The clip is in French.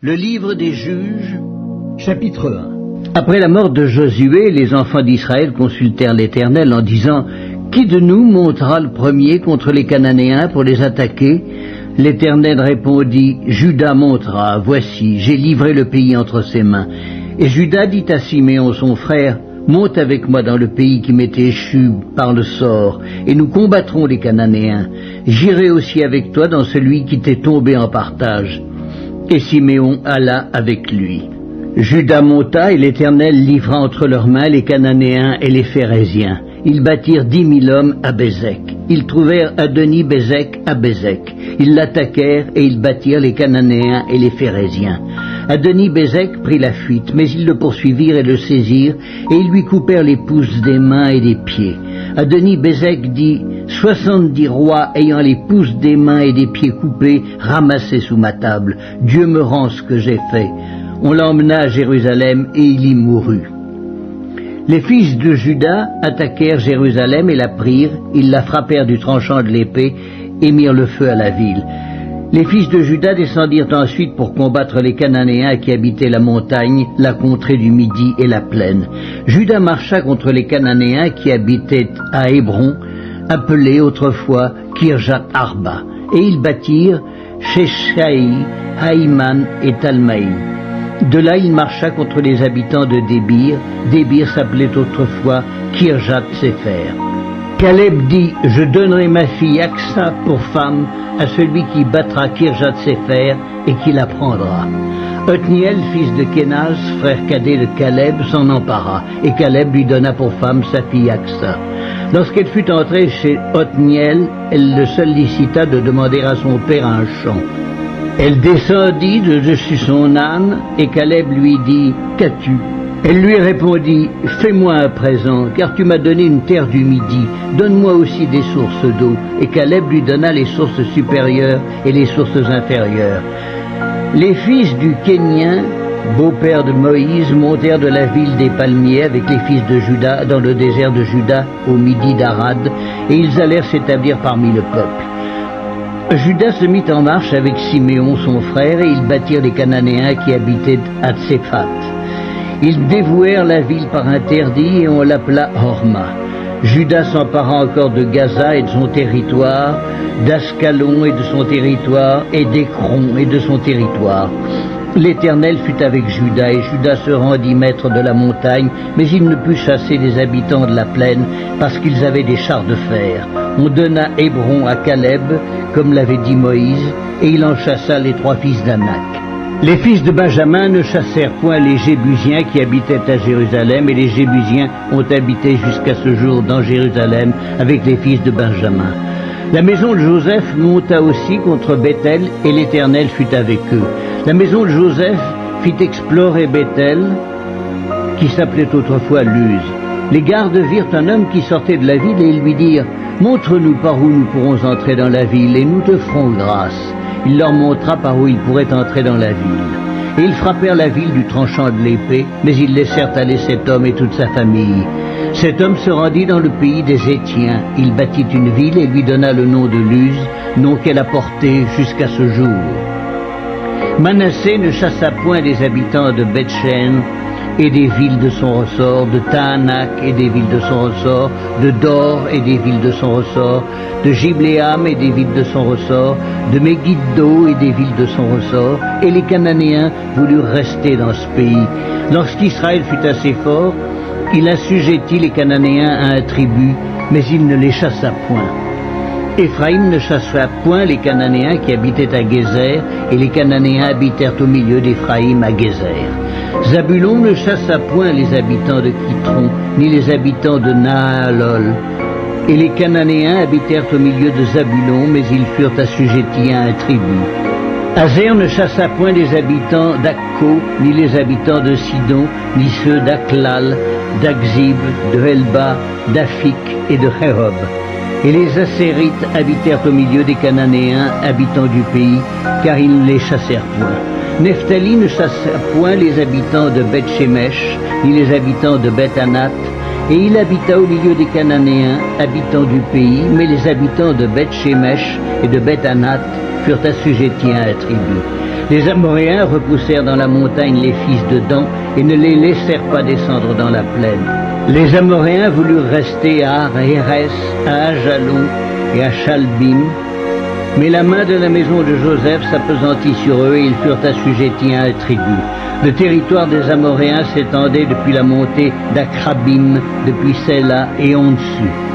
Le livre des Juges, Chapitre 1. Après la mort de Josué, les enfants d'Israël consultèrent l'Éternel en disant « Qui de nous montera le premier contre les Cananéens pour les attaquer ?» L'Éternel répondit « Juda montera, voici, j'ai livré le pays entre ses mains. » Et Juda dit à Siméon son frère « Monte avec moi dans le pays qui m'est échu par le sort, et nous combattrons les Cananéens. J'irai aussi avec toi dans celui qui t'est tombé en partage. » Et Siméon alla avec lui. Juda monta, et l'Éternel livra entre leurs mains les Cananéens et les Phéréziens. Ils bâtirent 10 000 hommes à Bézek. Ils trouvèrent Adoni-Bézek à Bézek. Ils l'attaquèrent et ils battirent les Cananéens et les Phéréziens. Adoni-Bézek prit la fuite, mais ils le poursuivirent et le saisirent, et ils lui coupèrent les pouces des mains et des pieds. Adoni-Bézek dit « 70 rois ayant les pouces des mains et des pieds coupés, ramassés sous ma table. Dieu me rend ce que j'ai fait. » On l'emmena à Jérusalem et il y mourut. Les fils de Juda attaquèrent Jérusalem et la prirent, ils la frappèrent du tranchant de l'épée et mirent le feu à la ville. Les fils de Juda descendirent ensuite pour combattre les Cananéens qui habitaient la montagne, la contrée du Midi et la plaine. Juda marcha contre les Cananéens qui habitaient à Hébron, appelé autrefois Kirjat Arba, et ils bâtirent Sheshaï, Haïman et Talmaï. De là, il marcha contre les habitants de Débir. Débir s'appelait autrefois Kirjat Sefer. Caleb dit, « Je donnerai ma fille Aksa pour femme à celui qui battra Kirjat Sefer et qui la prendra. » Othniel, fils de Kénaz, frère cadet de Caleb, s'en empara, et Caleb lui donna pour femme sa fille Aksa. Lorsqu'elle fut entrée chez Othniel, elle le sollicita de demander à son père un champ. Elle descendit de dessus son âne, et Caleb lui dit, « Qu'as-tu » Elle lui répondit, « Fais-moi un présent, car tu m'as donné une terre du Midi, donne-moi aussi des sources d'eau. » Et Caleb lui donna les sources supérieures et les sources inférieures. Les fils du Kénien, beau-père de Moïse, montèrent de la ville des palmiers avec les fils de Juda dans le désert de Juda, au Midi d'Arad, et ils allèrent s'établir parmi le peuple. Juda se mit en marche avec Siméon son frère, et ils battirent les Cananéens qui habitaient à Tséphat. Ils dévouèrent la ville par interdit, et on l'appela Horma. Juda s'empara encore de Gaza et de son territoire, d'Ascalon et de son territoire, et d'Écron et de son territoire. L'Éternel fut avec Juda, et Juda se rendit maître de la montagne, mais il ne put chasser les habitants de la plaine, parce qu'ils avaient des chars de fer. On donna Hébron à Caleb, comme l'avait dit Moïse, et il en chassa les 3 fils d'Anak. Les fils de Benjamin ne chassèrent point les Jébusiens qui habitaient à Jérusalem, et les Jébusiens ont habité jusqu'à ce jour dans Jérusalem avec les fils de Benjamin. La maison de Joseph monta aussi contre Béthel, et l'Éternel fut avec eux. La maison de Joseph fit explorer Béthel, qui s'appelait autrefois Luz. Les gardes virent un homme qui sortait de la ville, et ils lui dirent « Montre-nous par où nous pourrons entrer dans la ville, et nous te ferons grâce. » Il leur montra par où ils pourraient entrer dans la ville. Et ils frappèrent la ville du tranchant de l'épée, mais ils laissèrent aller cet homme et toute sa famille. Cet homme se rendit dans le pays des Étiens. Il bâtit une ville et lui donna le nom de Luz, nom qu'elle a porté jusqu'à ce jour. Manassé ne chassa point les habitants de Beth-Shean et des villes de son ressort, de Tahanak et des villes de son ressort, de Dor et des villes de son ressort, de Gibléam et des villes de son ressort, de Megiddo et des villes de son ressort, et les Cananéens voulurent rester dans ce pays. Lorsqu'Israël fut assez fort, il assujettit les Cananéens à un tribut, mais il ne les chassa point. Éphraïm ne chassa point les Cananéens qui habitaient à Gézer, et les Cananéens habitèrent au milieu d'Éphraïm à Gézer. Zabulon ne chassa point les habitants de Kitron, ni les habitants de Nahalol. Et les Cananéens habitèrent au milieu de Zabulon, mais ils furent assujettis à un tribut. Azer ne chassa point les habitants d'Akko, ni les habitants de Sidon, ni ceux d'Aklal, d'Akzib, de Helba, d'Afik et de Rehob. Et les Asérites habitèrent au milieu des Cananéens, habitants du pays, car ils ne les chassèrent point. Nephtali ne chassa point les habitants de Beth-Shemesh, ni les habitants de Beth-Anath, et il habita au milieu des Cananéens, habitants du pays, mais les habitants de Beth-Shemesh et de Beth-Anath furent assujettis à un tribut. Les Amoréens repoussèrent dans la montagne les fils de Dan et ne les laissèrent pas descendre dans la plaine. Les Amoréens voulurent rester à Ar-Hérès, à Ajalon et à Chalbim, mais la main de la maison de Joseph s'appesantit sur eux et ils furent assujettis à un tribut. Le territoire des Amoréens s'étendait depuis la montée d'Akrabim, depuis Séla et en dessus.